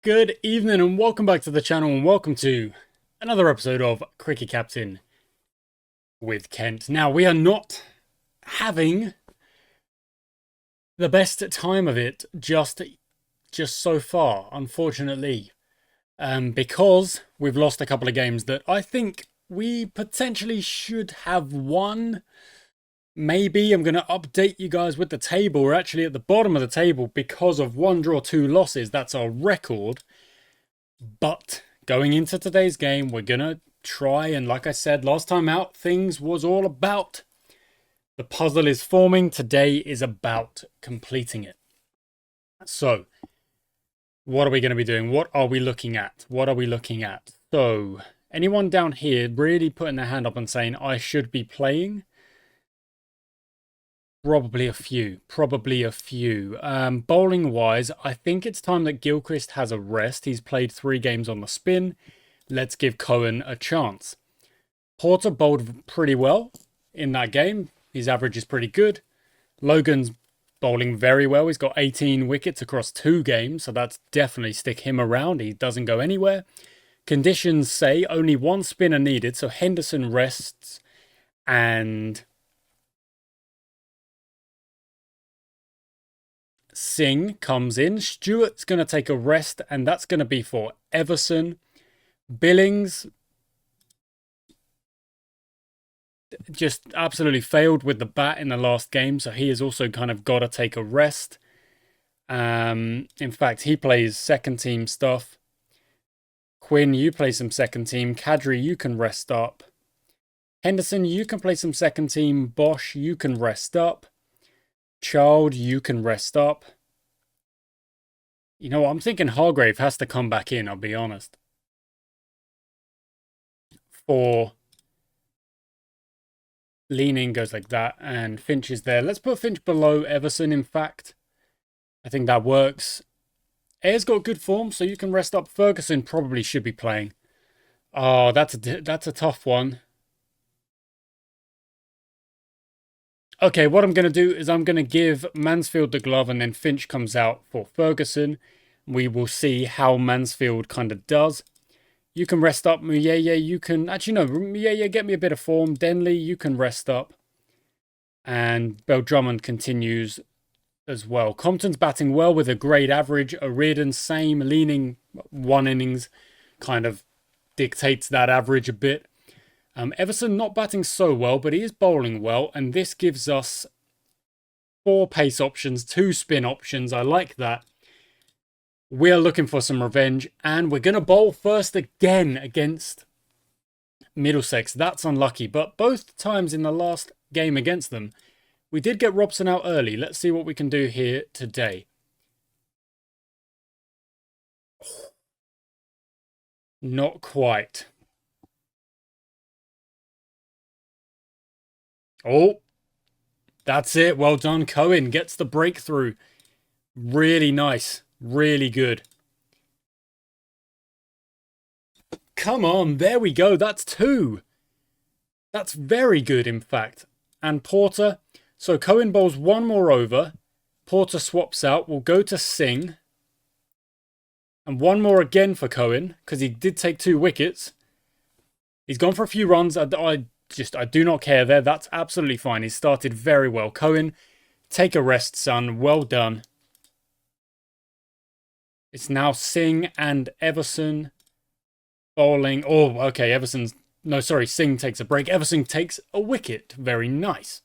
Good evening and welcome back to the channel and welcome to another episode of Cricket Captain with Kent. Now, we are not having the best time of it just so far, unfortunately, because we've lost a couple of games that I think we potentially should have won. Maybe I'm going to update you guys with the table. We're actually at the bottom of the table because of 1 draw, 2 losses. That's our record. But going into today's game, we're going to try, and like I said last time out, things was all about the puzzle is forming. Today is about completing it. So, what are we going to be doing? What are we looking at? So, anyone down here really putting their hand up and saying, I should be playing? Probably a few. Bowling wise, I think it's time that Gilchrist has a rest. He's played 3 games on the spin. Let's give Cohen a chance. Porter bowled pretty well in that game. His average is pretty good. Logan's bowling very well. He's got 18 wickets across 2 games, so that's definitely stick him around. He doesn't go anywhere. Conditions say only 1 spinner needed, so Henderson rests and Singh comes in. Stewart's going to take a rest, and that's going to be for Everson. Billings just absolutely failed with the bat in the last game, so he has also kind of got to take a rest. In fact, he plays second team stuff. Quinn, you play some second team. Kadri, you can rest up. Henderson, you can play some second team. Bosch, you can rest up. Child, you can rest up. You know what? I'm thinking Hargrave has to come back in, I'll be honest. For leaning goes like that, and Finch is there. Let's put Finch below Everson, in fact. I think that works. Ayer's got good form, so you can rest up. Ferguson probably should be playing. Oh, that's a tough one. Okay, what I'm going to do is I'm going to give Mansfield the glove, and then Finch comes out for Ferguson. We will see how Mansfield kind of does. You can rest up. Muyeye, you can... Actually, no. Muyeye, get me a bit of form. Denley, you can rest up. And Drummond continues as well. Compton's batting well with a great average. O'Riordan, same. Leaning 1 innings kind of dictates that average a bit. Everson not batting so well, but he is bowling well, and this gives us 4 pace options, 2 spin options. I like that. We're looking for some revenge, and we're going to bowl first again against Middlesex. That's unlucky, but both times in the last game against them, we did get Robson out early. Let's see what we can do here today. Not quite. Oh, that's it. Well done. Cohen gets the breakthrough. Really nice. Really good. Come on. There we go. That's 2. That's very good, in fact. And Porter. So Cohen bowls 1 more over. Porter swaps out. We'll go to Singh. And 1 more again for Cohen, because he did take 2 wickets. He's gone for a few runs. I do not care there. That's absolutely fine. He started very well. Cohen, take a rest, son. Well done. It's now Singh and Everson bowling. Oh, okay. Singh takes a break. Everson takes a wicket. Very nice.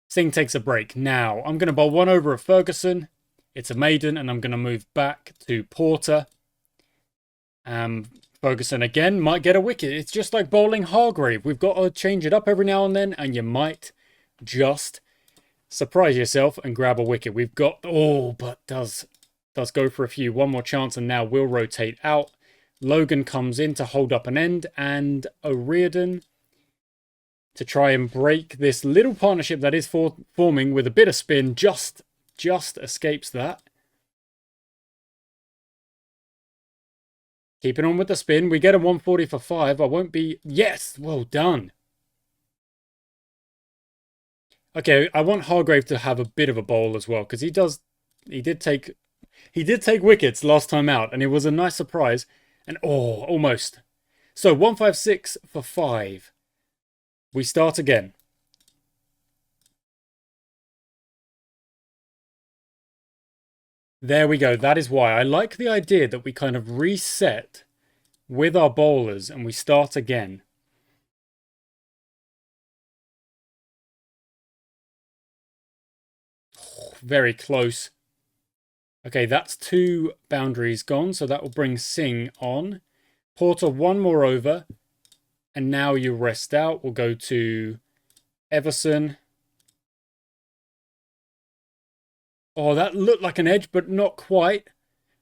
Singh takes a break. Now, I'm going to bowl 1 over of Ferguson. It's a maiden, and I'm going to move back to Porter. Ferguson again might get a wicket. It's just like bowling Hargrave. We've got to change it up every now and then, and you might just surprise yourself and grab a wicket. We've got... Oh, but does go for a few. 1 more chance, and now we'll rotate out. Logan comes in to hold up an end, and O'Riordan to try and break this little partnership that is forming with a bit of spin. Just escapes that. Keeping on with the spin. We get a 140 for 5. I won't be... Yes! Well done. Okay, I want Hargrave to have a bit of a bowl as well, because he does he did take wickets last time out, and it was a nice surprise. And oh, almost. So 156 for 5. We start again. There we go. That is why I like the idea that we kind of reset with our bowlers and we start again. Oh, very close. Okay, that's 2 boundaries gone, so that will bring Singh on. Porter, 1 more over. And now you rest out. We'll go to Everson. Oh, that looked like an edge, but not quite.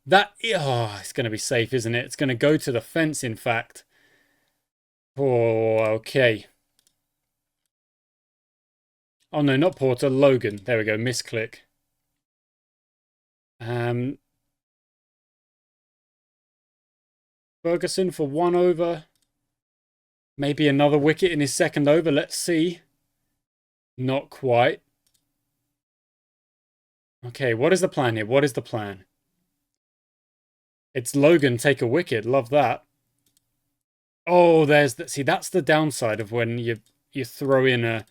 It's going to be safe, isn't it? It's going to go to the fence, in fact. Oh, okay. Oh, no, not Porter. Logan. There we go. Misclick. Ferguson for 1 over. Maybe another wicket in his second over. Let's see. Not quite. Okay, what is the plan here? What is the plan? It's Logan take a wicket. Love that. Oh, see, that's the downside of when you throw in a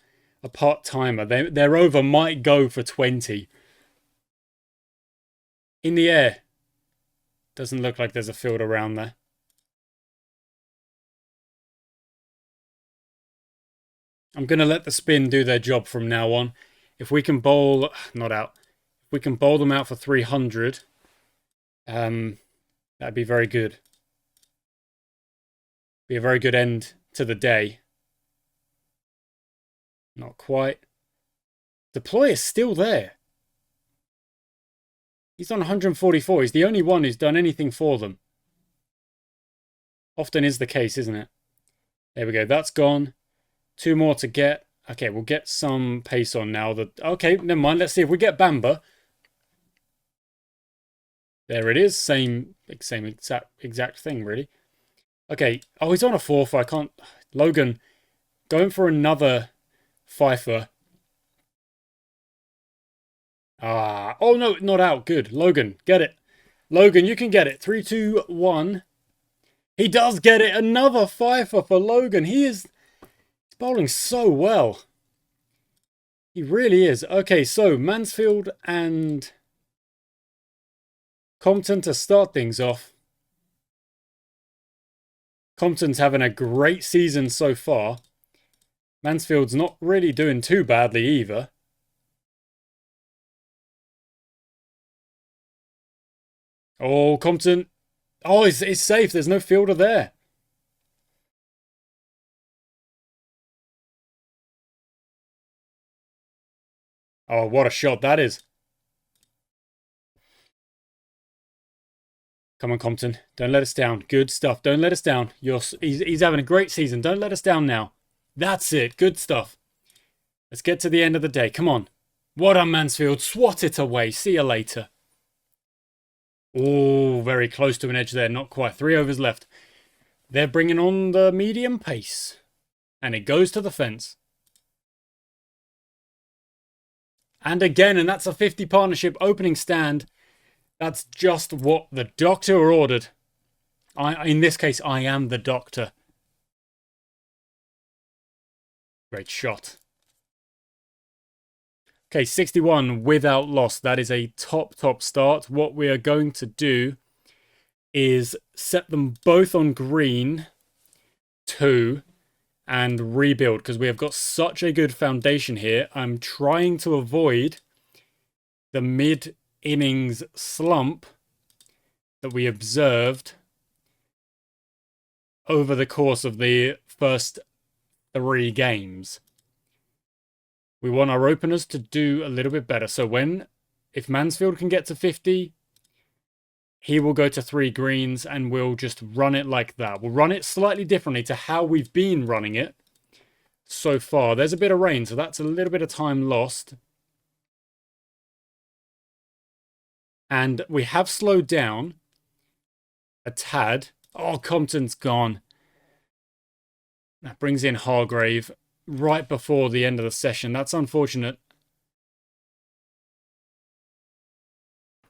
part timer. Their over might go for 20. In the air. Doesn't look like there's a field around there. I'm going to let the spin do their job from now on. If we can bowl, not out. If we can bowl them out for 300, that'd be very good. Be a very good end to the day. Not quite. Deploy is still there. He's on 144. He's the only one who's done anything for them. Often is the case, isn't it? There we go. That's gone. 2 more to get. Okay, we'll get some pace on now. Okay, never mind. Let's see if we get Bamba. There it is. Same exact thing, really. Okay. Oh, he's on a 4 for. I can't. Logan going for another fifer. Oh no, not out. Good. Logan, get it. Logan, you can get it. 3, 2, 1. He does get it. Another fifer for Logan. He's bowling so well. He really is. Okay, so Mansfield and Compton to start things off. Compton's having a great season so far. Mansfield's not really doing too badly either. Oh, Compton. Oh, it's safe. There's no fielder there. Oh, what a shot that is. Come on, Compton. Don't let us down. Good stuff. Don't let us down. He's having a great season. Don't let us down now. That's it. Good stuff. Let's get to the end of the day. Come on. What on Mansfield. Swat it away. See you later. Oh, very close to an edge there. Not quite. 3 overs left. They're bringing on the medium pace. And it goes to the fence. And again, and that's a 50 partnership opening stand. That's just what the doctor ordered. In this case, I am the doctor. Great shot. Okay, 61 without loss. That is a top start. What we are going to do is set them both on green 2 and rebuild because we have got such a good foundation here. I'm trying to avoid the mid-innings slump that we observed over the course of the first 3 games. We want our openers to do a little bit better. So if Mansfield can get to 50, he will go to 3 greens and we'll just run it like that. We'll run it slightly differently to how we've been running it so far. There's a bit of rain, so that's a little bit of time lost. And we have slowed down a tad. Oh, Compton's gone. That brings in Hargrave right before the end of the session. That's unfortunate.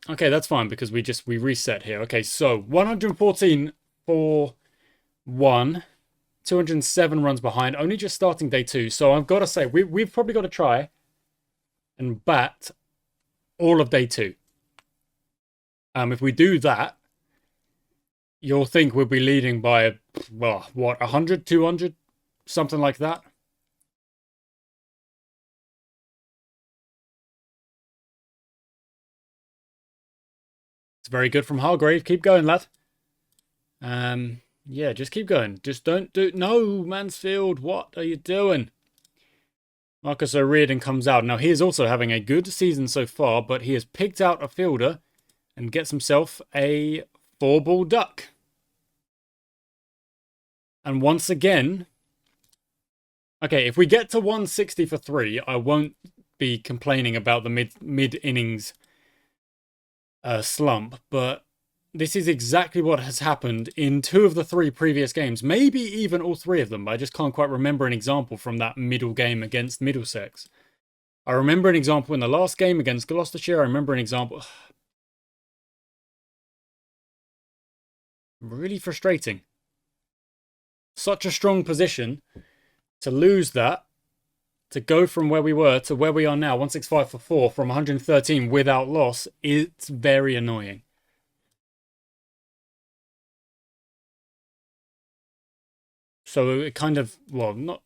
Okay, that's fine because we reset here. Okay, so 114 for 1, 207 runs behind, only just starting day 2. So I've got to say, we've probably got to try and bat all of day 2. If we do that, you'll think we'll be leading by, well, what, 100, 200, something like that? It's very good from Hargrave. Keep going, lad. Yeah, just keep going. Just don't do... No, Mansfield, what are you doing? Marcus O'Riordan comes out. Now, he is also having a good season so far, but he has picked out a fielder and gets himself a 4-ball duck. And once again... Okay, if we get to 160 for 3, I won't be complaining about the mid-innings slump, but this is exactly what has happened in 2 of the 3 previous games, maybe even all 3 of them, but I just can't quite remember an example from that middle game against Middlesex. I remember an example in the last game against Gloucestershire. I remember an example... Really frustrating. Such a strong position to lose that, to go from where we were to where we are now, 165 for 4 from 113 without loss, it's very annoying. So it kind of, well, not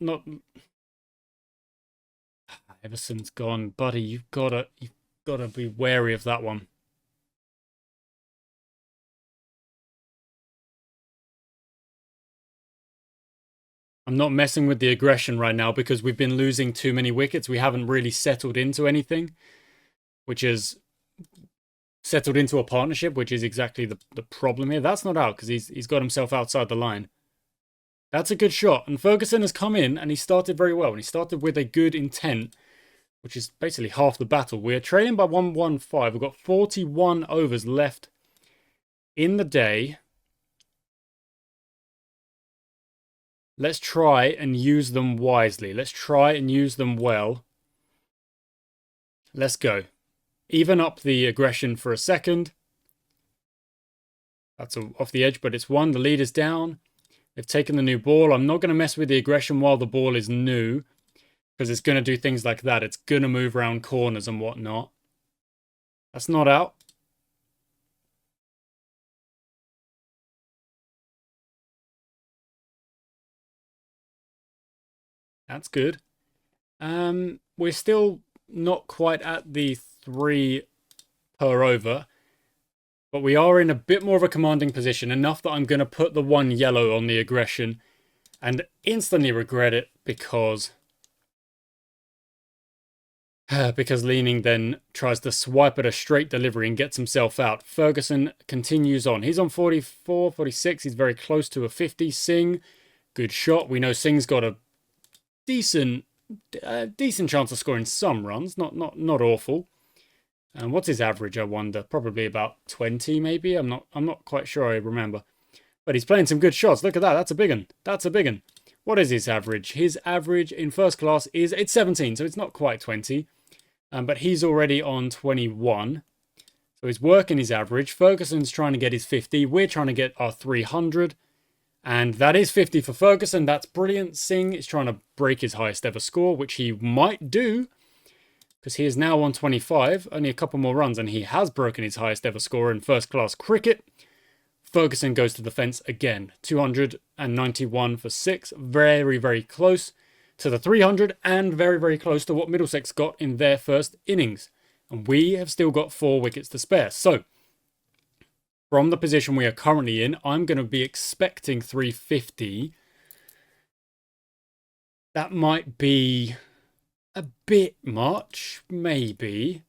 Everson's gone, buddy. You've gotta be wary of that one. I'm not messing with the aggression right now because we've been losing too many wickets. We haven't really settled into anything, which is settled into a partnership, which is exactly the problem here. That's not out because he's got himself outside the line. That's a good shot. And Ferguson has come in and he started very well. And he started with a good intent, which is basically half the battle. We're trailing by 115. We've got 41 overs left in the day. Let's try and use them wisely. Let's try and use them well. Let's go. Even up the aggression for a second. That's off the edge, but it's 1. The lead is down. They've taken the new ball. I'm not going to mess with the aggression while the ball is new, because it's going to do things like that. It's going to move around corners and whatnot. That's not out. That's good. We're still not quite at the 3 per over, but we are in a bit more of a commanding position, enough that I'm going to put the 1 yellow on the aggression and instantly regret it because Leaning then tries to swipe at a straight delivery and gets himself out. Ferguson continues on. He's on 44, 46. He's very close to a 50. Singh, good shot. We know Singh's got a decent chance of scoring some runs. Not awful. And what's his average, I wonder? Probably about 20, maybe. I'm not quite sure. I remember. But he's playing some good shots. Look at that. That's a big one. That's a big one. What is his average? His average in first class it's 17, so it's not quite 20. But he's already on 21. So he's working his average. Ferguson's trying to get his 50. We're trying to get our 300. And that is 50 for Ferguson. That's brilliant. Singh is trying to break his highest ever score, which he might do, because he is now on 25. Only a couple more runs, and he has broken his highest ever score in first-class cricket. Ferguson goes to the fence again. 291 for 6. Very, very close to the 300, and very, very close to what Middlesex got in their first innings. And we have still got 4 wickets to spare. So, from the position we are currently in, I'm going to be expecting 350. That might be a bit much, maybe.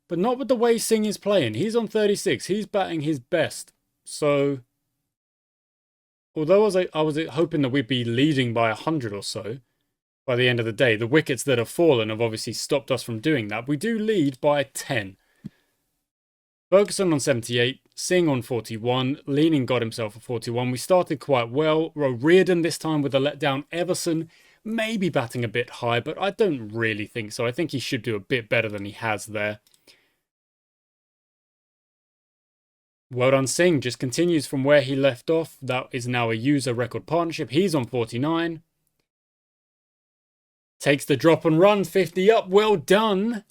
But not with the way Singh is playing. He's on 36. He's batting his best. So, although I was hoping that we'd be leading by 100 or so by the end of the day, the wickets that have fallen have obviously stopped us from doing that. We do lead by 10. Ferguson on 78, Singh on 41, Leaning got himself a 41. We started quite well. O'Riordan this time with a letdown. Everson maybe batting a bit high, but I don't really think so. I think he should do a bit better than he has there. Well done, Singh. Just continues from where he left off. That is now a user record partnership. He's on 49. Takes the drop and run. 50 up. Well done.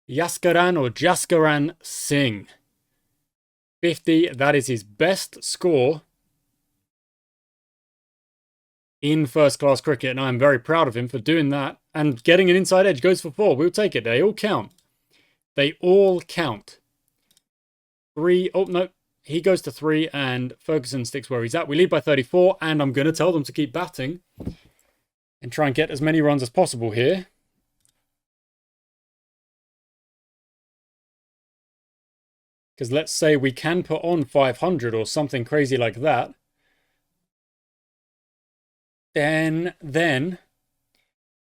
Yaskaran or Jaskaran Singh. 50. That is his best score in first-class cricket, and I'm very proud of him for doing that. And getting an inside edge, goes for 4. We'll take it. They all count. They all count. 3. Oh, no. He goes to 3, and Ferguson sticks where he's at. We lead by 34, and I'm going to tell them to keep batting and try and get as many runs as possible here. Because let's say we can put on 500 or something crazy like that. Then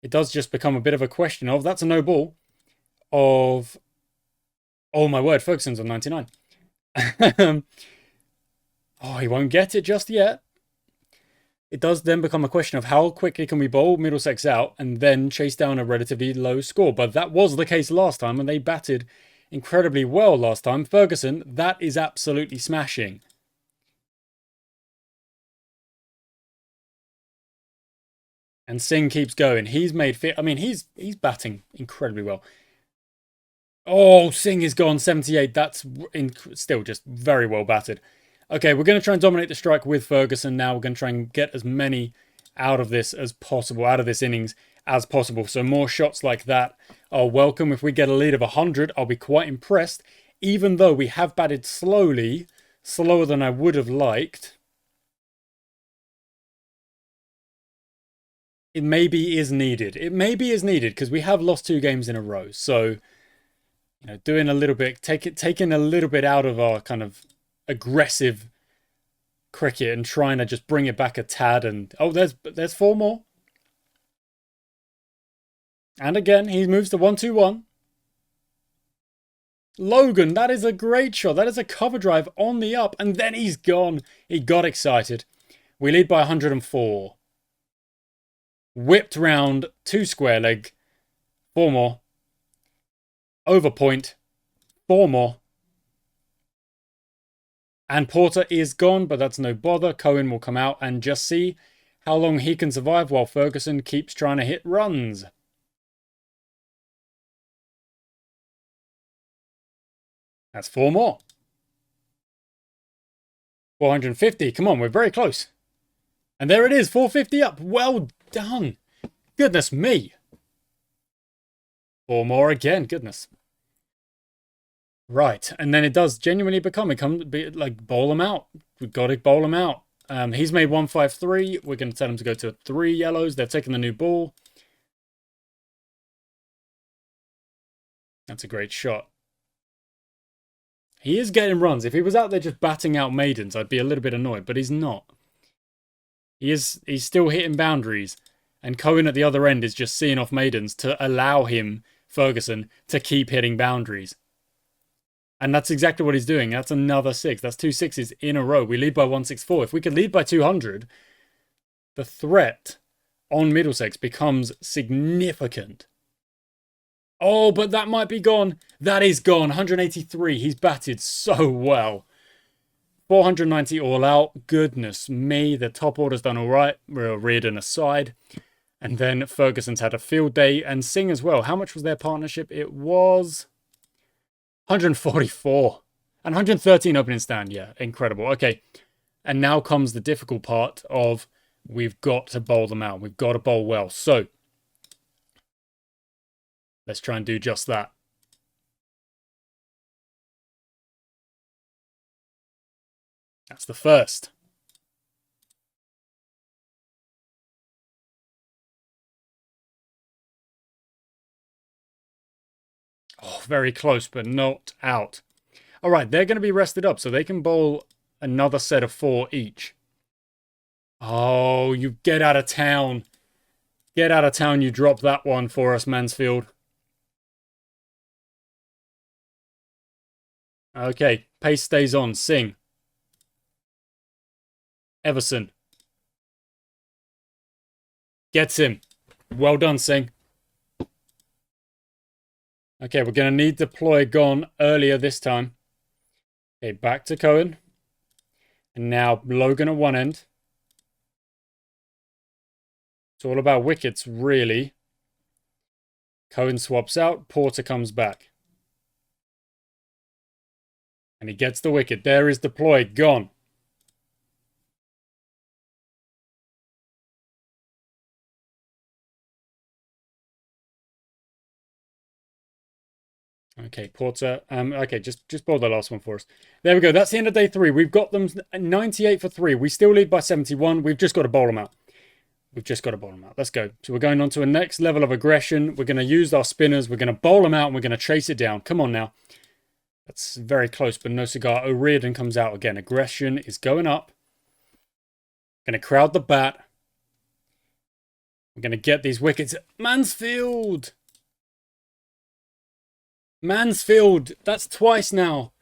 it does just become a bit of a question of, that's a no ball, of, oh my word, Ferguson's on 99. Oh, he won't get it just yet. It does then become a question of how quickly can we bowl Middlesex out and then chase down a relatively low score. But that was the case last time, and they batted incredibly well last time. Ferguson, that is absolutely smashing. And Singh keeps going. He's made fit. I mean, he's batting incredibly well. Oh, Singh is gone. 78. That's still just very well batted. Okay, we're going to try and dominate the strike with Ferguson now. We're going to try and get as many out of this as possible, out of this innings as possible. So more shots like that are welcome. If we get a lead of 100, I'll be quite impressed. Even though we have batted slowly, slower than I would have liked. It maybe is needed. It maybe is needed because we have lost 2 games in a row. So, you know, doing a little bit, taking a little bit out of our kind of aggressive cricket and trying to just bring it back a tad. And oh, there's 4 more. And again, he moves to 1-2-1. Logan, that is a great shot. That is a cover drive on the up, and then he's gone. He got excited. We lead by 104. Whipped round, 2 square leg, 4 more. Over point, 4 more. And Porter is gone, but that's no bother. Cohen will come out and just see how long he can survive while Ferguson keeps trying to hit runs. That's 4 more. 450. Come on, we're very close. And there it is, 450 up. Well done. Goodness me. 4 more again. Goodness. Right, and then it does genuinely become like bowl him out. We've got to bowl him out. He's made 153. We're going to tell him to go to 3 yellows. They're taking the new ball. That's a great shot. He is getting runs. If he was out there just batting out maidens, I'd be a little bit annoyed, but he's not. He's still hitting boundaries. And Cohen at the other end is just seeing off maidens to allow him, Ferguson, to keep hitting boundaries. And that's exactly what he's doing. That's another 6. That's 2 6s in a row. We lead by 164. If we could lead by 200, the threat on Middlesex becomes significant. Oh, but that might be gone. That is gone. 183. He's batted so well. 490 all out. Goodness me. The top order's done all right. We're Reardon aside. And then Ferguson's had a field day. And Singh as well. How much was their partnership? It was 144. And 113 opening stand. Yeah, incredible. Okay. And now comes the difficult part of we've got to bowl them out. We've got to bowl well. So let's try and do just that. That's the first. Oh, very close, but not out. All right, they're going to be rested up, so they can bowl another set of 4 each. Oh, you get out of town. Get out of town, you drop that one for us, Mansfield. Okay, pace stays on. Singh. Everson. Gets him. Well done, Singh. Okay, we're going to need deploy gone earlier this time. Okay, back to Cohen. And now Logan at one end. It's all about wickets, really. Cohen swaps out. Porter comes back. And he gets the wicket. There is deploy. Gone. Okay, Porter. Okay, just bowl the last one for us. There we go. That's the end of day 3. We've got them 98 for 3. We still lead by 71. We've just got to bowl them out. We've just got to bowl them out. Let's go. So we're going on to a next level of aggression. We're going to use our spinners. We're going to bowl them out and we're going to chase it down. Come on now. That's very close, but no cigar. O'Riordan comes out again. Aggression is going up. Going to crowd the bat. We're going to get these wickets. Mansfield! Mansfield! That's twice now.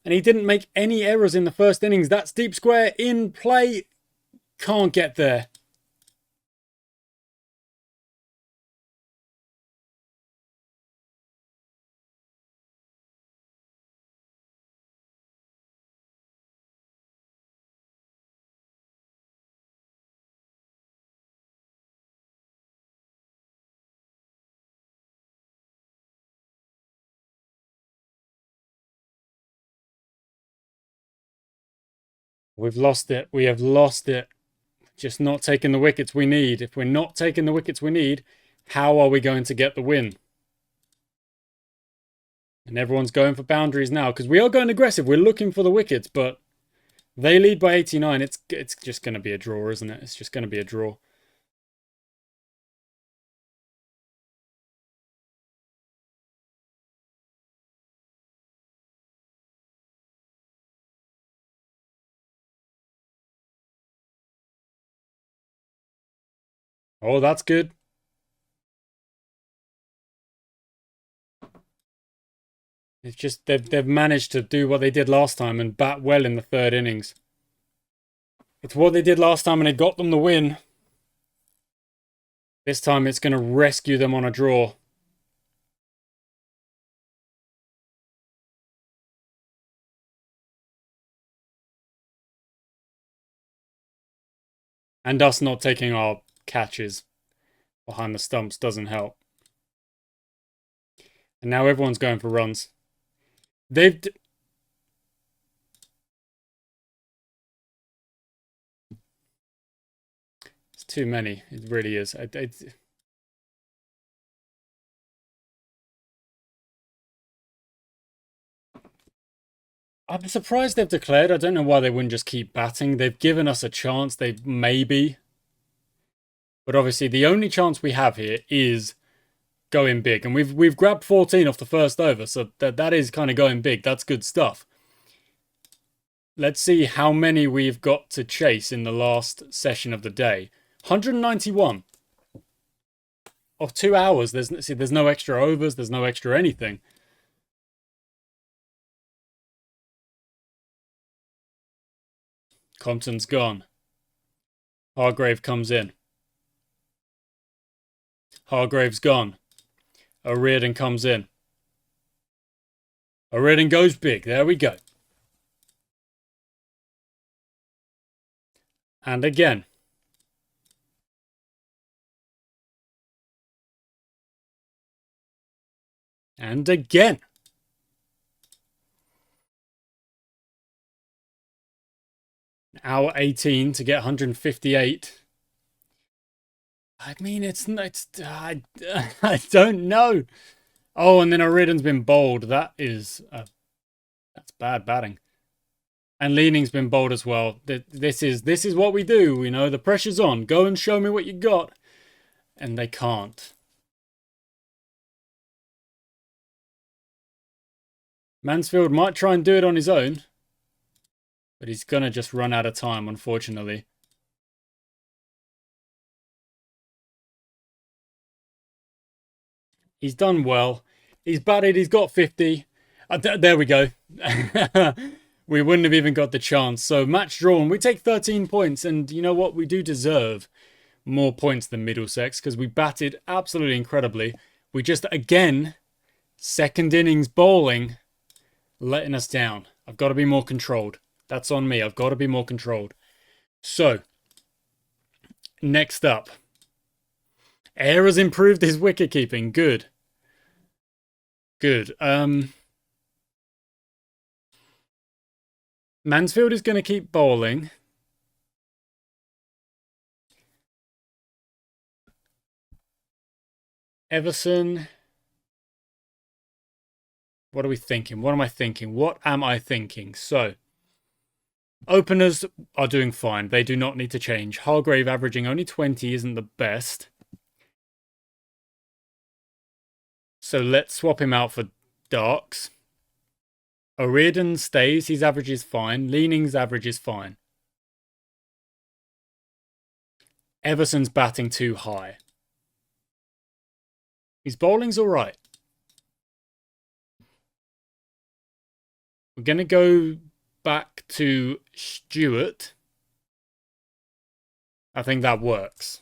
And he didn't make any errors in the first innings. That's deep square in play. Can't get there. We've lost it. We have lost it. Just not taking the wickets we need. If we're not taking the wickets we need, how are we going to get the win? And everyone's going for boundaries now because we are going aggressive. We're looking for the wickets, but they lead by 89. It's just going to be a draw, isn't it? It's just going to be a draw. Oh, that's good. It's just they've managed to do what they did last time and bat well in the third innings. It's what they did last time and it got them the win. This time it's going to rescue them on a draw. And us not taking our catches behind the stumps doesn't help. And now everyone's going for runs. It's too many. It really is. I'm surprised they've declared. I don't know why they wouldn't just keep batting. They've given us a chance. They maybe. But obviously the only chance we have here is going big. And we've grabbed 14 off the first over. So that is kind of going big. That's good stuff. Let's see how many we've got to chase in the last session of the day. 191. Of 2 hours. There's no extra overs. There's no extra anything. Compton's gone. Hargrave comes in. Hargrave's gone. O'Riordan comes in. O'Riordan goes big. There we go. And again. And again. Hour 18 to get 158. I mean, I don't know. Oh, and then O'Riordan's been bowled. That's bad batting. And Leaning's been bowled as well. This is what we do. You know, the pressure's on. Go and show me what you got. And they can't. Mansfield might try and do it on his own. But he's going to just run out of time, unfortunately. He's done well. He's batted. He's got 50. There we go. We wouldn't have even got the chance. So match drawn. We take 13 points. And you know what? We do deserve more points than Middlesex because we batted absolutely incredibly. We just, again, second innings bowling, letting us down. I've got to be more controlled. That's on me. I've got to be more controlled. So, next up. Air has improved his wicket keeping. Good. Good. Mansfield is going to keep bowling. Everson. What are we thinking? What am I thinking? What am I thinking? So, openers are doing fine. They do not need to change. Hargrave averaging only 20 isn't the best. So let's swap him out for Darks. O'Riordan stays. His average is fine. Leaning's average is fine. Everson's batting too high. His bowling's all right. We're going to go back to Stewart. I think that works.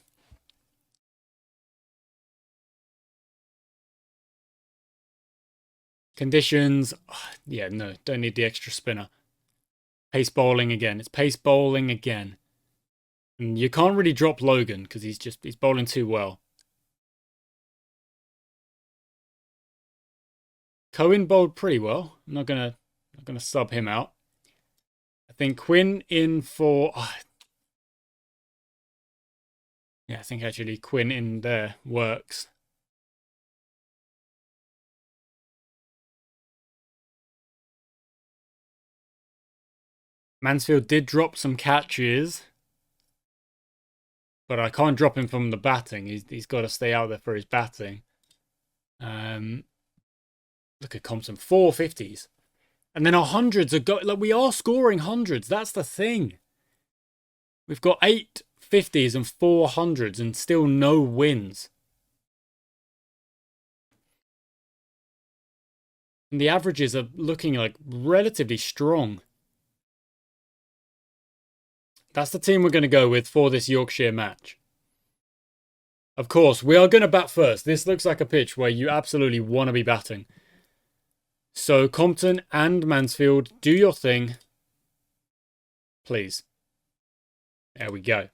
Conditions. Yeah, no, don't need the extra spinner. Pace bowling again. It's pace bowling again. And you can't really drop Logan because he's bowling too well. Cohen bowled pretty well. I'm not gonna sub him out. I think Quinn in for. Yeah, I think actually Quinn in there works. Mansfield did drop some catches, but I can't drop him from the batting. He's got to stay out there for his batting. Look at Compton, 450s. And then our hundreds are like we are scoring hundreds. That's the thing. We've got 8 50s and 4 hundreds and still no wins. And the averages are looking like relatively strong. That's the team we're going to go with for this Yorkshire match. Of course, we are going to bat first. This looks like a pitch where you absolutely want to be batting. So, Compton and Mansfield, do your thing. Please. There we go.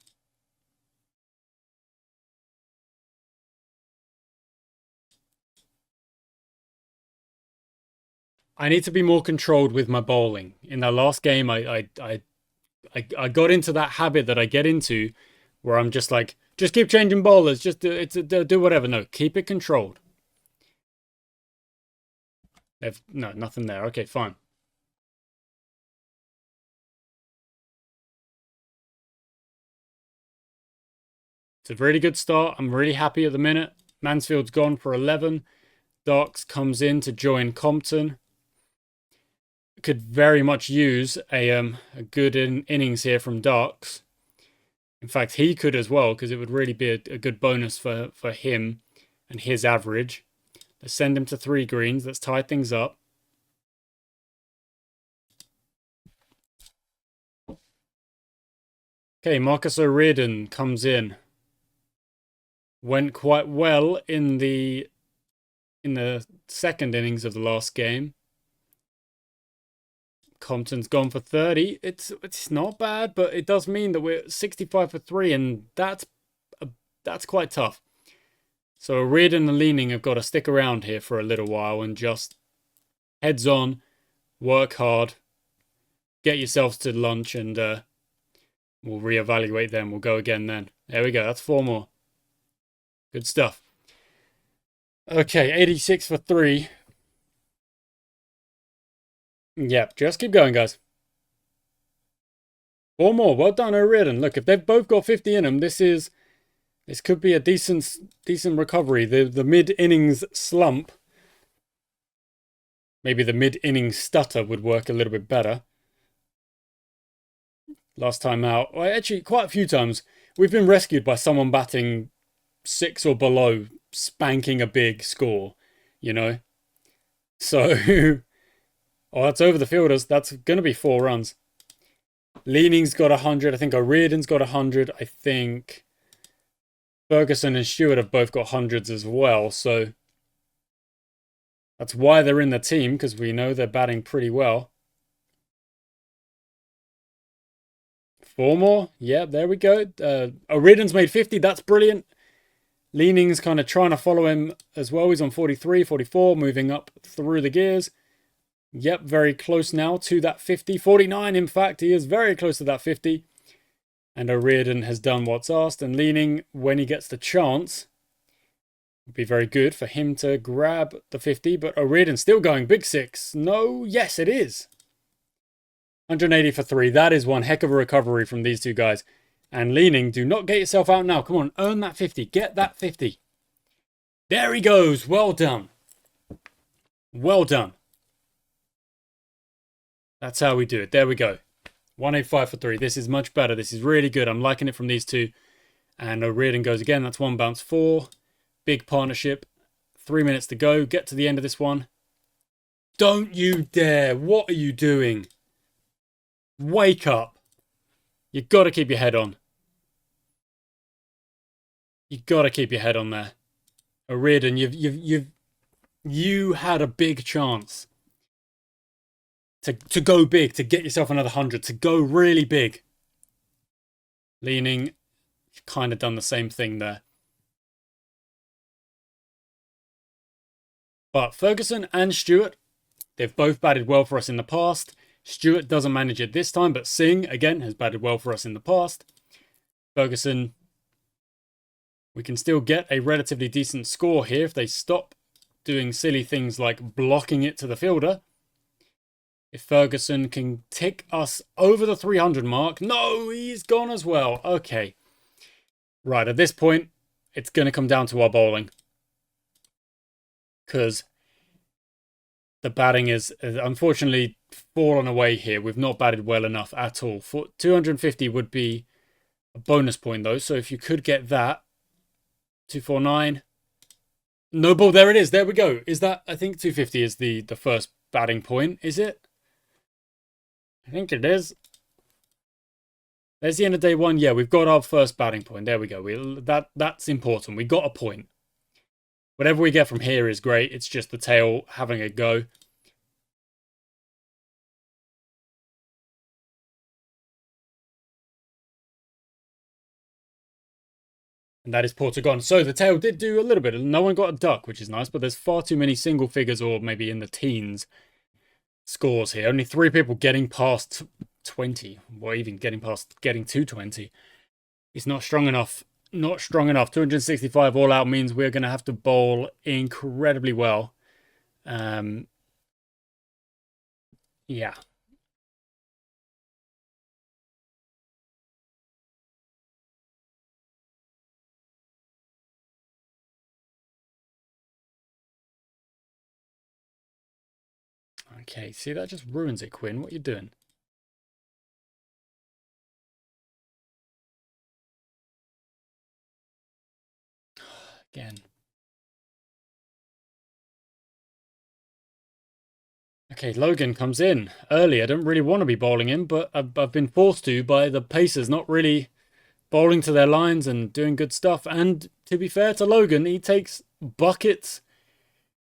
I need to be more controlled with my bowling. In the last game, I got into that habit that I get into where I'm just like, just keep changing bowlers, just do whatever. No, keep it controlled. No, nothing there. Okay, fine. It's a really good start. I'm really happy at the minute. Mansfield's gone for 11. Darks comes in to join Compton. Could very much use a good innings here from Darks. In fact, he could as well, because it would really be a good bonus for him and his average. Let's send him to 3 greens. Let's tie things up. Okay, Marcus O'Riordan comes in. Went quite well in the second innings of the last game. Compton's gone for 30. It's not bad, but it does mean that we're 65 for 3, and that's quite tough. So O'Riordan and Leaning have got to stick around here for a little while and just heads on, work hard, get yourselves to lunch, and we'll reevaluate then. We'll go again then. There we go. That's 4 more. Good stuff. Okay, 86 for 3. Yep, just keep going, guys. 4 more. Well done, O'Riordan. Look, if they've both got 50 in them, this could be a decent recovery. The mid-innings slump, maybe the mid-innings stutter would work a little bit better. Last time out, well, actually, quite a few times, we've been rescued by someone batting 6 or below, spanking a big score, you know? So, oh, that's over the fielders. That's going to be 4 runs. Leaning's got 100. I think O'Riordan's got 100. I think Ferguson and Stewart have both got hundreds as well, so that's why they're in the team, because we know they're batting pretty well. 4 more. Yeah, there we go. O'Riordan's made 50. That's brilliant. Leaning's kind of trying to follow him as well. He's on 43, 44, moving up through the gears. Yep, very close now to that 50. 49, in fact. He is very close to that 50. And O'Riordan has done what's asked. And Leaning, when he gets the chance, would be very good for him to grab the 50. But O'Riordan's still going. Big six. No, yes, it is. 180 for 3. That is one heck of a recovery from these two guys. And Leaning, do not get yourself out now. Come on, earn that 50. Get that 50. There he goes. Well done. Well done. That's how we do it. There we go. 185 for 3. This is much better. This is really good. I'm liking it from these two. And O'Riordan goes again. That's 1 bounce 4. Big partnership. 3 minutes to go. Get to the end of this one. Don't you dare. What are you doing? Wake up. You've got to keep your head on. You've got to keep your head on there. O'Riordan, you had a big chance to go big, to get yourself another 100, to go really big. Leaning, kind of done the same thing there. But Ferguson and Stewart, they've both batted well for us in the past. Stewart doesn't manage it this time, but Singh, again, has batted well for us in the past. Ferguson, we can still get a relatively decent score here if they stop doing silly things like blocking it to the fielder. If Ferguson can tick us over the 300 mark. No, he's gone as well. Okay. Right, at this point, it's going to come down to our bowling. Because the batting is unfortunately fallen away here. We've not batted well enough at all. 250 would be a bonus point, though. So if you could get that. 249. No ball. There it is. There we go. Is that... I think 250 is the first batting point. Is it? I think it is. There's the end of day 1. Yeah, we've got our first batting point. There we go. That's important. We got a point. Whatever we get from here is great. It's just the tail having a go. And that is Portugal. So the tail did do a little bit. No one got a duck, which is nice. But there's far too many single figures or maybe in the teens scores here. Only 3 people getting past 20. Or even getting to 20. It's not strong enough. Not strong enough. 265 all out means we're going to have to bowl incredibly well. Yeah. Okay, see, that just ruins it, Quinn. What are you doing? Again. Okay, Logan comes in early. I don't really want to be bowling him, but I've been forced to by the Pacers not really bowling to their lines and doing good stuff. And to be fair to Logan, he takes buckets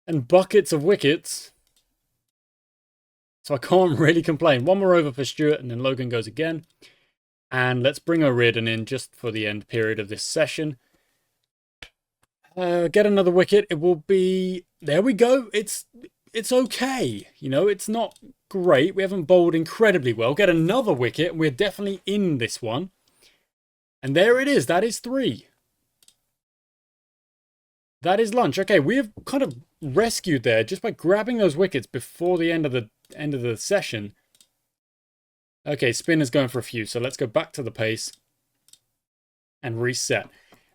and buckets of wickets. So I can't really complain. 1 more over for Stewart, and then Logan goes again. And let's bring O'Riordan in just for the end period of this session. Get another wicket. It will be... There we go. It's okay. You know, it's not great. We haven't bowled incredibly well. Get another wicket. We're definitely in this one. And there it is. That is 3. That is lunch. Okay, we have kind of rescued there just by grabbing those wickets before the end of the session. Okay, spinner's going for a few, so let's go back to the pace and reset.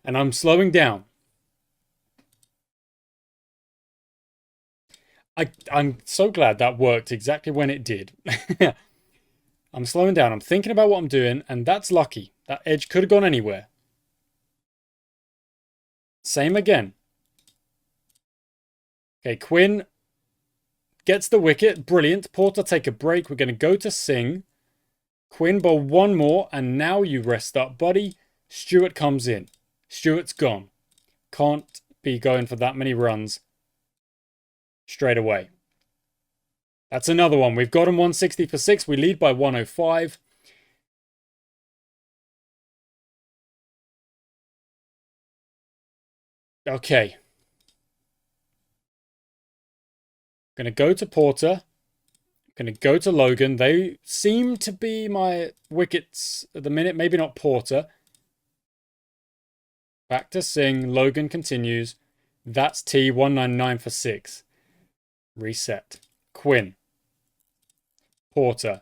And I'm slowing down. I'm so glad that worked exactly when it did. I'm slowing down. I'm thinking about what I'm doing, and that's lucky. That edge could have gone anywhere. Same again. Okay, Quinn gets the wicket. Brilliant. Porter take a break. We're going to go to Singh. Quinn bowl 1 more, and now you rest up, buddy. Stewart comes in. Stewart's gone. Can't be going for that many runs straight away. That's another one. We've got him 160 for 6. We lead by 105. Okay. Going to go to Porter. Going to go to Logan. They seem to be my wickets at the minute. Maybe not Porter. Back to Singh. Logan continues. That's T. 199 for 6. Reset. Quinn. Porter.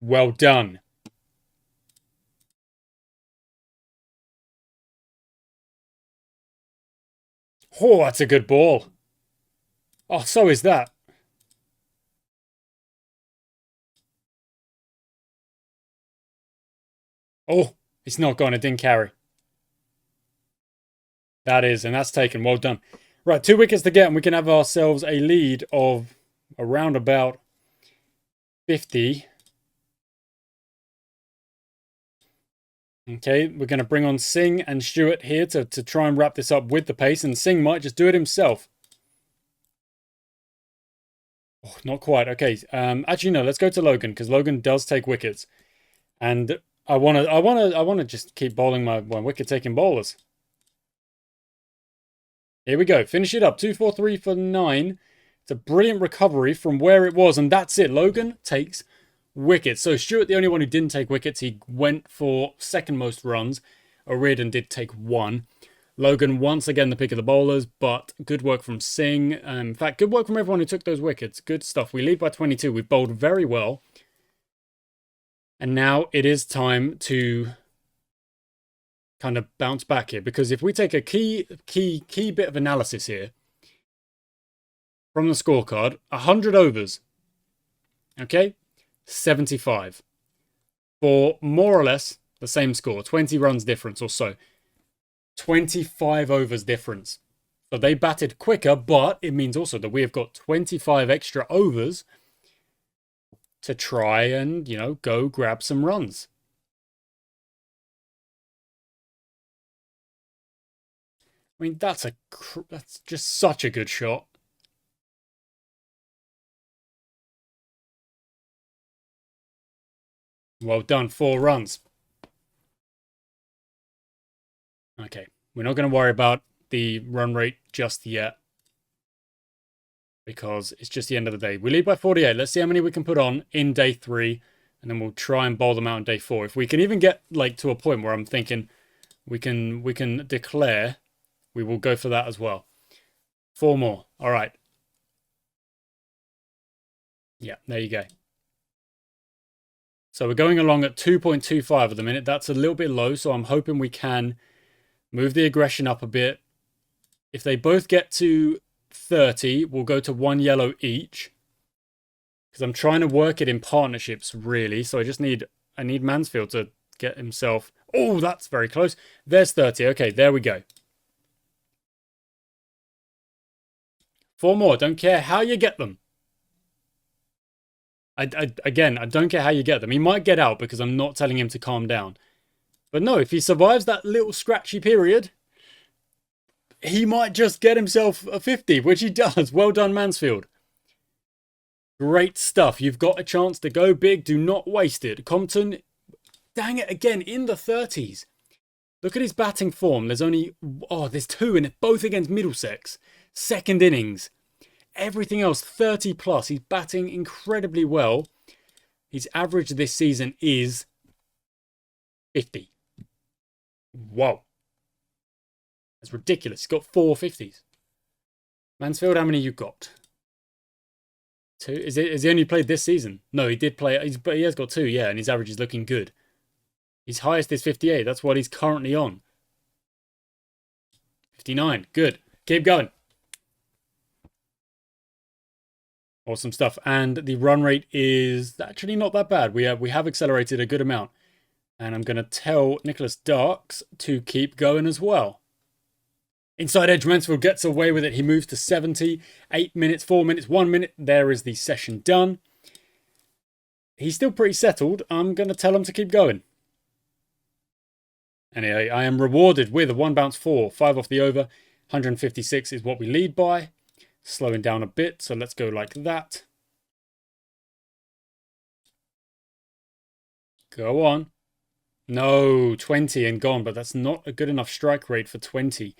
Well done. Oh, that's a good ball. Oh, so is that. Oh, it's not gone. It didn't carry. That is, and that's taken. Well done. Right, 2 wickets to get, and we can have ourselves a lead of around about 50. Okay, we're going to bring on Singh and Stewart here to try and wrap this up with the pace, and Singh might just do it himself. Oh, not quite. Okay, actually no. Let's go to Logan because Logan does take wickets, and I want to just keep bowling my wicket-taking bowlers. Here we go. Finish it up. 2-4-3 for 9. It's a brilliant recovery from where it was, and that's it. Logan takes wickets. So Stewart, the only one who didn't take wickets, he went for second most runs. O'Riordan did take 1. Logan, once again, the pick of the bowlers, but good work from Singh. In fact, good work from everyone who took those wickets. Good stuff. We lead by 22. We've bowled very well. And now it is time to kind of bounce back here, because if we take a key bit of analysis here from the scorecard, 100 overs, okay, 75 for more or less the same score, 20 runs difference or so, 25 overs difference. So they batted quicker, but it means also that we have got 25 extra overs to try and, you know, go grab some runs. I mean, that's just such a good shot. Well done, 4 runs. Okay, we're not going to worry about the run rate just yet, because it's just the end of the day. We lead by 48. Let's see how many we can put on in day 3, and then we'll try and bowl them out in day 4. If we can even get like to a point where I'm thinking we can declare, we will go for that as well. 4 more. All right. Yeah, there you go. So we're going along at 2.25 at the minute. That's a little bit low, so I'm hoping we can move the aggression up a bit. If they both get to 30, we'll go to 1 yellow each, because I'm trying to work it in partnerships, really. So I need Mansfield to get himself. Oh, that's very close. There's 30. Okay, there we go. 4 more. Don't care how you get them. Again, I don't care how you get them. He might get out because I'm not telling him to calm down. But no, if he survives that little scratchy period, he might just get himself a 50, which he does. Well done, Mansfield. Great stuff. You've got a chance to go big. Do not waste it. Compton, dang it, again, in the 30s. Look at his batting form. There's 2 in it, both against Middlesex. Second innings. Everything else 30 plus. He's batting incredibly well. His average this season is 50. Whoa. That's ridiculous. He's got 4 50s. Mansfield, how many you got? 2. Is he only played this season? No, he did play. But he has got 2, yeah, and his average is looking good. His highest is 58. That's what he's currently on. 59. Good. Keep going. Awesome stuff. And the run rate is actually not that bad. We have accelerated a good amount. And I'm going to tell Nicholas Darks to keep going as well. Inside edge, Mansfield gets away with it. He moves to 70. 8 minutes, 4 minutes, 1 minute. There is the session done. He's still pretty settled. I'm going to tell him to keep going. Anyway, I am rewarded with a 1 bounce 4. 5 off the over. 156 is what we lead by. Slowing down a bit, so let's go like that. Go on. No, 20 and gone, but that's not a good enough strike rate for 20.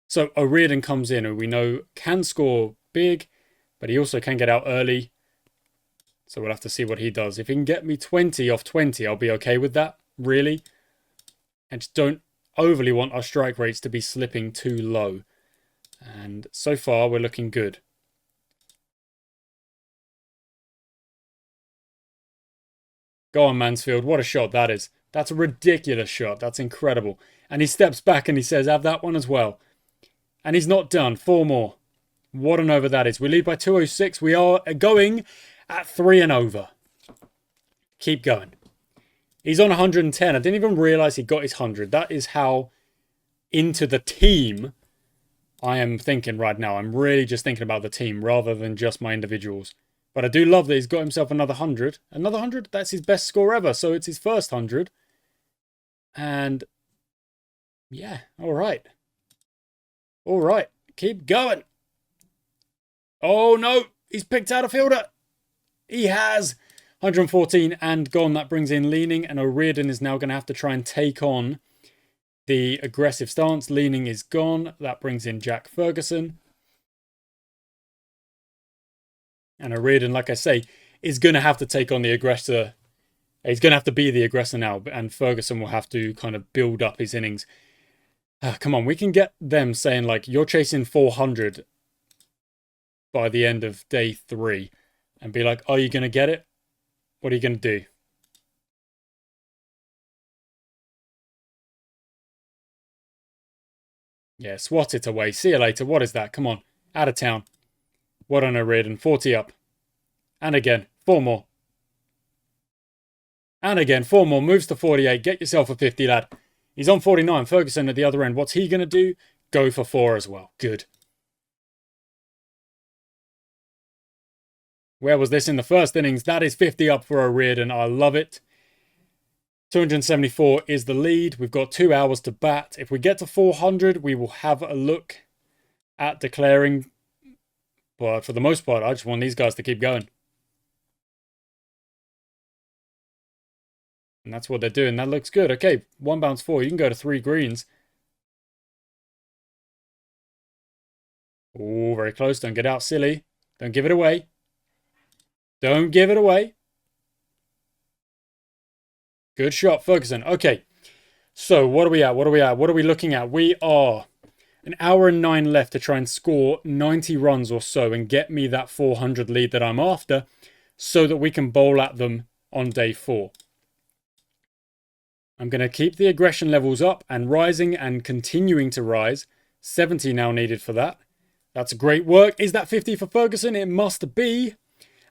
So O'Riordan comes in, who we know can score big, but he also can get out early. So we'll have to see what he does. If he can get me 20 off 20, I'll be okay with that, really. And just don't overly want our strike rates to be slipping too low. And so far, we're looking good. Go on, Mansfield. What a shot that is. That's a ridiculous shot. That's incredible. And he steps back and he says, have that one as well. And he's not done. 4 more. What an over that is. We lead by 206. We are going at 3 and over. Keep going. He's on 110. I didn't even realise he got his 100. That is how into the team I am thinking right now. I'm really just thinking about the team rather than just my individuals. But I do love that he's got himself another 100. Another 100? That's his best score ever. So it's his first 100. And yeah, all right. All right. Keep going. Oh, no. He's picked out a fielder. He has. 114 and gone. That brings in Leaning. And O'Riordan is now going to have to try and take on the aggressive stance. Leaning is gone. That brings in Jack Ferguson. And O'Riordan, like I say, is going to have to take on the aggressor. He's going to have to be the aggressor now. And Ferguson will have to kind of build up his innings. Come on, we can get them saying, like, you're chasing 400 by the end of day 3. And be like, are you going to get it? What are you going to do? Yeah, swat it away. See you later. What is that? Come on. Out of town. What on O'Riordan? 40 up. And again. 4 more. And again. 4 more. Moves to 48. Get yourself a 50, lad. He's on 49. Ferguson at the other end. What's he going to do? Go for 4 as well. Good. Where was this in the first innings? That is 50 up for O'Riordan. I love it. 274 is the lead. We've got 2 hours to bat. If we get to 400, we will have a look at declaring. But for the most part, I just want these guys to keep going. And that's what they're doing. That looks good. Okay, 1 bounce 4. You can go to 3 greens. Oh, very close. Don't get out silly. Don't give it away. Don't give it away. Good shot, Ferguson. Okay. So, what are we at? What are we at? What are we looking at? We are an hour and 9 left to try and score 90 runs or so and get me that 400 lead that I'm after so that we can bowl at them on day 4. I'm going to keep the aggression levels up and rising and continuing to rise. 70 now needed for that. That's great work. Is that 50 for Ferguson? It must be.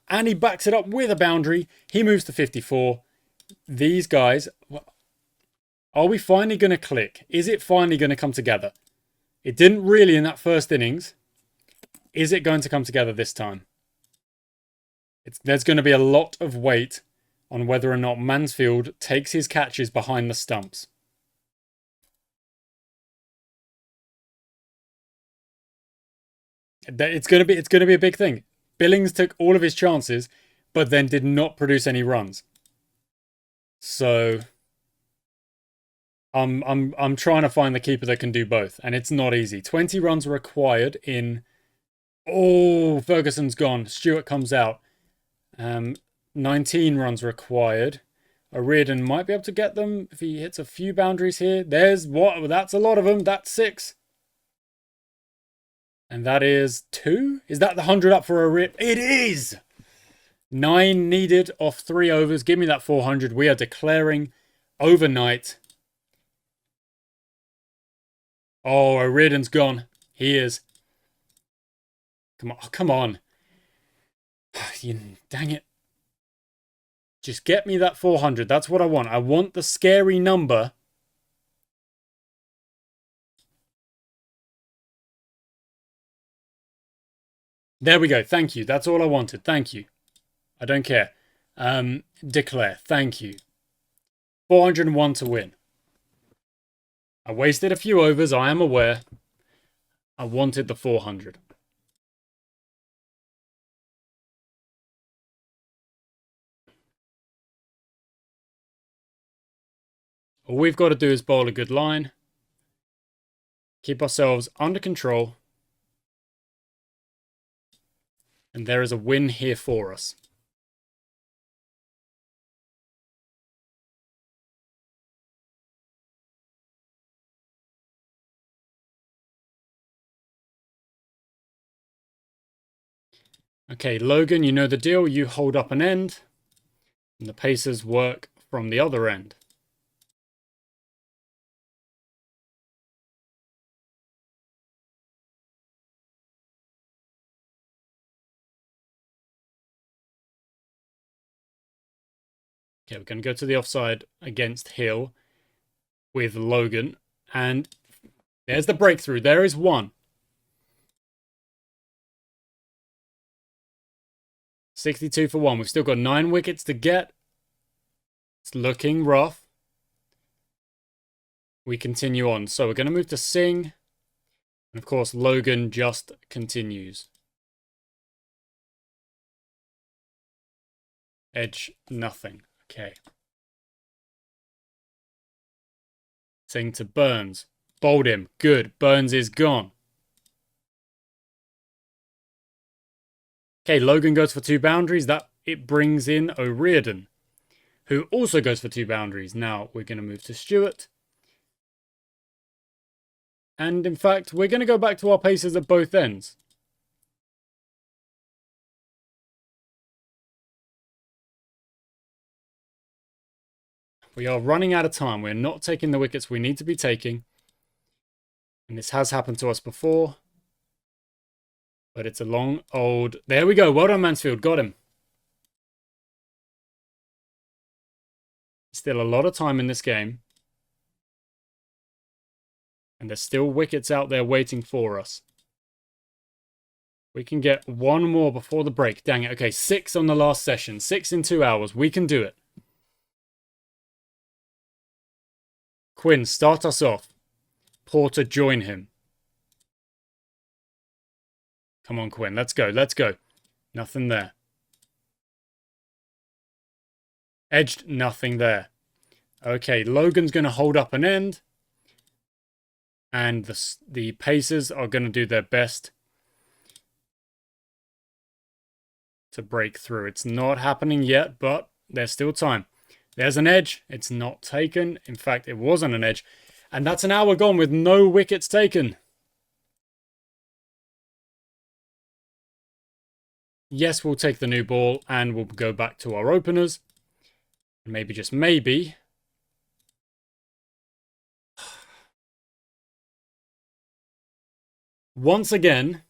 And he backs it up with a boundary. He moves to 54. These guys, are we finally going to click? Is it finally going to come together? It didn't really in that first innings. Is it going to come together this time? There's going to be a lot of weight on whether or not Mansfield takes his catches behind the stumps. It's going to be a big thing. Billings took all of his chances, but then did not produce any runs. So I'm trying to find the keeper that can do both, and it's not easy. 20 runs required in. Oh, Ferguson's gone. Stewart comes out. 19 runs required. O'Riordan might be able to get them if he hits a few boundaries here. There's what? That's a lot of them. That's 6. And that is 2? Is that the 100 up for O'Riordan? It is! 9 needed off 3 overs. Give me that 400. We are declaring overnight. Oh, O'Riordan's gone. He is. Come on. Oh, come on. Dang it. Just get me that 400. That's what I want. I want the scary number. There we go. Thank you. That's all I wanted. Thank you. I don't care. Declare. Thank you. 401 to win. I wasted a few overs, I am aware. I wanted the 400. All we've got to do is bowl a good line. Keep ourselves under control. And there is a win here for us. Okay, Logan, you know the deal. You hold up an end. And the Pacers work from the other end. Okay, we're going to go to the offside against Hill with Logan. And there's the breakthrough. There is one. 62 for 1. We've still got 9 wickets to get. It's looking rough. We continue on. So we're going to move to Singh. And of course, Logan just continues. Edge, nothing. Okay. Singh to Burns. Bowled him. Good. Burns is gone. Okay, Logan goes for 2 boundaries. It brings in O'Riordan, who also goes for 2 boundaries. Now we're going to move to Stewart. And in fact, we're going to go back to our Pacers at both ends. We are running out of time. We're not taking the wickets we need to be taking. And this has happened to us before. But it's a long, old... There we go. Well done, Mansfield. Got him. Still a lot of time in this game. And there's still wickets out there waiting for us. We can get one more before the break. Dang it. Okay, 6 on the last session. 6 in 2 hours. We can do it. Quinn, start us off. Porter, join him. Come on, Quinn. Let's go. Let's go. Nothing there. Edged. Nothing there. Okay, Logan's going to hold up an end. And the Pacers are going to do their best to break through. It's not happening yet, but there's still time. There's an edge. It's not taken. In fact, it wasn't an edge. And that's an hour gone with no wickets taken. Yes, we'll take the new ball and we'll go back to our openers. Maybe, just maybe. Once again,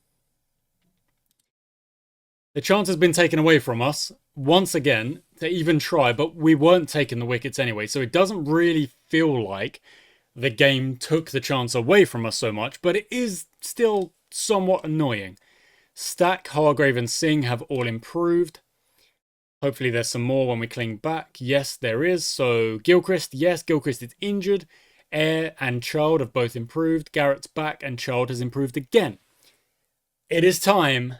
the chance has been taken away from us. Once again, to even try, but we weren't taking the wickets anyway. So it doesn't really feel like the game took the chance away from us so much, but it is still somewhat annoying. Stack, Hargrave and Singh have all improved. Hopefully there's some more when we cling back. Yes, there is. So Gilchrist, yes, Gilchrist is injured. Air and Child have both improved. Garrett's back and Child has improved again. It is time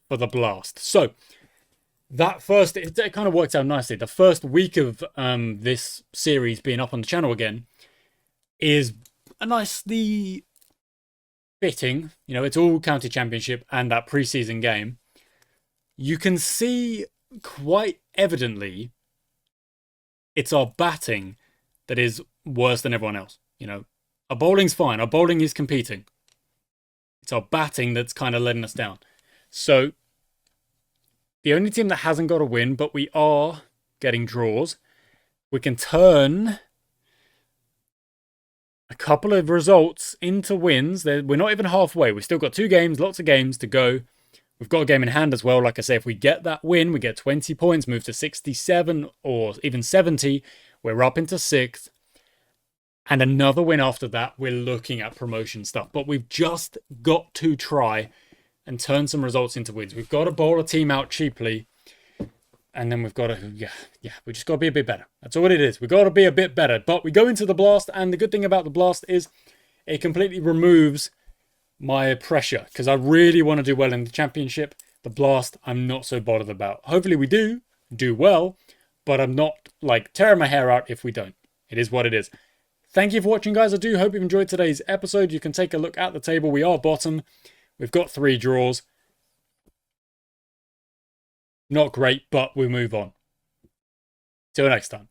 for the blast. So that first, it kind of worked out nicely. The first week of this series being up on the channel again is a nicely fitting. You know, it's all county championship and that pre-season game. You can see quite evidently it's our batting that is worse than everyone else. You know, our bowling's fine. Our bowling is competing. It's our batting that's kind of letting us down. So the only team that hasn't got a win, but we are getting draws. We can turn a couple of results into wins. We're not even halfway. We've still got 2 games, lots of games to go. We've got a game in hand as well. Like I say, if we get that win, we get 20 points, move to 67 or even 70. We're up into 6th. And another win after that, we're looking at promotion stuff. But we've just got to try and turn some results into wins. We've got to bowl a team out cheaply. And then we've got to, we just got to be a bit better. That's all it is. We've got to be a bit better. But we go into the blast, and the good thing about the blast is it completely removes my pressure, because I really want to do well in the championship. The blast, I'm not so bothered about. Hopefully we do well, but I'm not like tearing my hair out if we don't. It is what it is. Thank you for watching, guys. I do hope you've enjoyed today's episode. You can take a look at the table. We are bottom. We've got 3 draws. Not great, but we'll move on. Till next time.